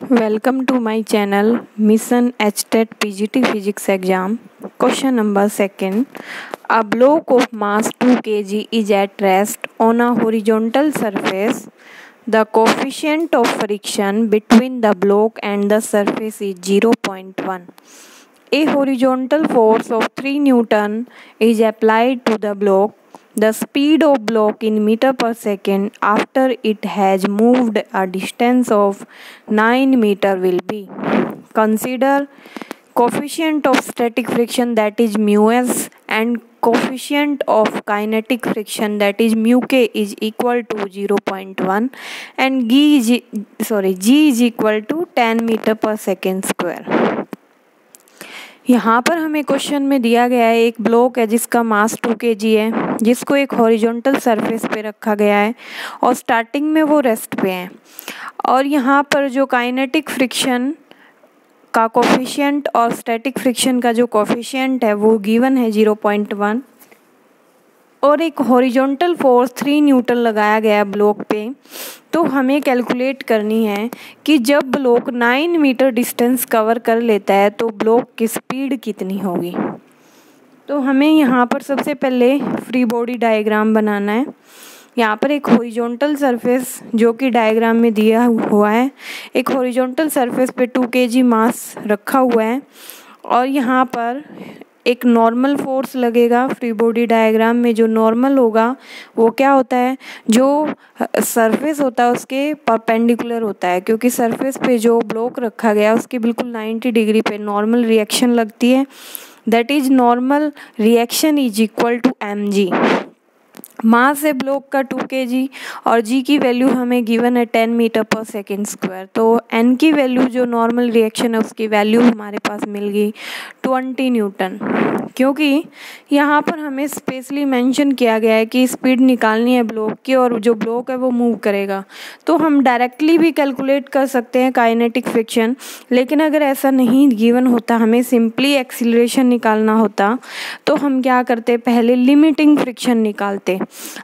Welcome to my channel Mission HTET PGT Physics Exam. Question number 2. A block of mass 2 kg is at rest on a horizontal surface. The coefficient of friction between the block and the surface is 0.1. A horizontal force of 3 Newton is applied to the block. The speed of block in meter per second after it has moved a distance of 9 meter will be. Consider coefficient of static friction, that is mu s, and coefficient of kinetic friction, that is mu k, is equal to 0.1 and g is equal to 10 meter per second square. यहाँ पर हमें question में दिया गया है एक block है जिसका मास 2 kg है, जिसको एक हॉरिजॉन्टल सरफेस पे रखा गया है और स्टार्टिंग में वो रेस्ट पे है। और यहाँ पर जो काइनेटिक फ्रिक्शन का कोफिशिएंट और स्टैटिक फ्रिक्शन का जो कोफिशिएंट है वो गिवन है 0.1 और एक हॉरिजॉन्टल फोर्स 3 न्यूटन लगाया गया ब्लॉक पे। तो हमें कैलकुलेट करनी है कि जब ब्लॉक 9 मीटर डिस्टेंस कवर कर लेता है तो ब्लॉक की स्पीड कितनी होगी। तो हमें यहाँ पर सबसे पहले फ्री बॉडी डायग्राम बनाना है। यहाँ पर एक हॉरिजॉन्टल सरफेस जो कि डायग्राम में दिया हुआ है, एक हॉरिजॉन्टल सरफेस पे 2 kg मास रखा हुआ है और यहाँ पर एक नॉर्मल फोर्स लगेगा। फ्री बॉडी डायग्राम में जो नॉर्मल होगा वो क्या होता है, जो सरफेस होता है उसके परपेंडिकुलर होता है, क्योंकि सरफेस पे जो ब्लॉक रखा गया उसके बिल्कुल 90 डिग्री पे नॉर्मल रिएक्शन लगती है। That is normal reaction is equal to mg। Mass है ब्लॉक का 2 kg और g की वैल्यू हमें गिवन है 10 मीटर पर सेकेंड स्क्वायर। तो n की वैल्यू जो नॉर्मल रिएक्शन है उसकी वैल्यू हमारे पास मिल गई 20 न्यूटन, क्योंकि यहाँ पर हमें स्पेशली मेंशन किया गया है कि स्पीड निकालनी है ब्लॉक की और जो ब्लॉक है वो मूव करेगा। तो हम डायरेक्टली भी कैलकुलेट कर सकते हैं काइनेटिक फ्रिक्शन, लेकिन अगर ऐसा नहीं गिवन होता, हमें सिंपली एक्सीलरेशन निकालना होता, तो हम क्या करते, पहले लिमिटिंग फ्रिक्शन निकालते।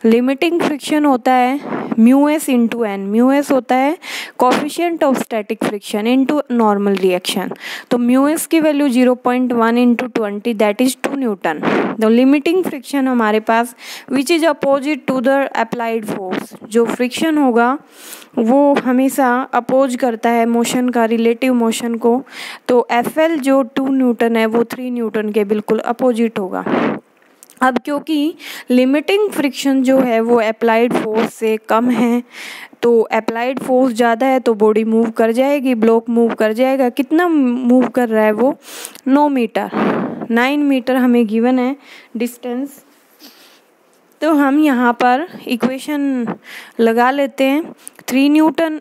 लिमिटिंग फ्रिक्शन होता है mu s into N. Mu s होता है coefficient of static friction into normal reaction. तो म्यू एस की value 0.1 into 20 that is 2 newton. तो लिमिटिंग फ्रिक्शन हमारे पास which is opposite to the applied force. जो फ्रिक्शन होगा वो हमेशा अपोज करता है मोशन का, रिलेटिव मोशन को। तो एफ एल जो 2 न्यूटन है वो 3 न्यूटन के बिल्कुल अपोजिट होगा। अब क्योंकि लिमिटिंग फ्रिक्शन जो है वो अप्लाइड फोर्स से कम है, तो अप्लाइड फोर्स ज़्यादा है तो बॉडी मूव कर जाएगी, ब्लॉक मूव कर जाएगा। कितना मूव कर रहा है वो, 9 मीटर, 9 मीटर हमें गिवन है डिस्टेंस। तो हम यहाँ पर इक्वेशन लगा लेते हैं 3 न्यूटन।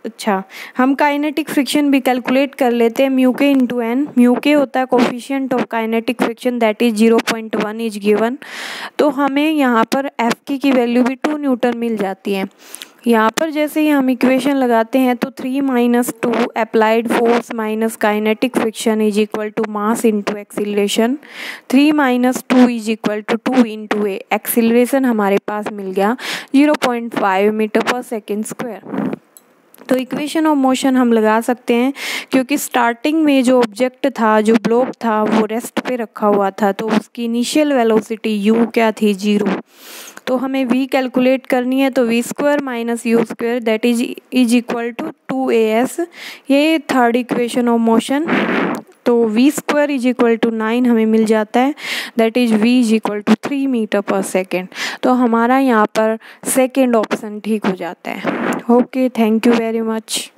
अच्छा, हम काइनेटिक फ्रिक्शन भी कैलकुलेट कर लेते हैं। म्यू के इंटू एन, म्यू के होता है coefficient of kinetic friction that is 0.1 is given. तो हमें यहाँ पर एफ की वैल्यू भी 2 न्यूटन मिल जाती है। यहाँ पर जैसे ही हम इक्वेशन लगाते हैं तो 3 - 2 applied force minus kinetic friction is equal to mass into acceleration. 3 - 2 is equal to 2 into a. Acceleration हमारे पास मिल गया 0.5 मीटर पर सेकेंड स्क्वायर। तो इक्वेशन ऑफ मोशन हम लगा सकते हैं, क्योंकि स्टार्टिंग में जो ऑब्जेक्ट था, जो ब्लॉक था, वो रेस्ट पे रखा हुआ था, तो उसकी इनिशियल वेलोसिटी u क्या थी, 0। तो हमें v कैलकुलेट करनी है, तो v² - u² that is equal to 2as। ये थर्ड इक्वेशन ऑफ मोशन। तो v² इज इक्वल टू 9 हमें मिल जाता है, that is v is equal to 3 meter पर सेकेंड। तो हमारा यहाँ पर सेकेंड ऑप्शन ठीक हो जाता है। Okay, thank you very much.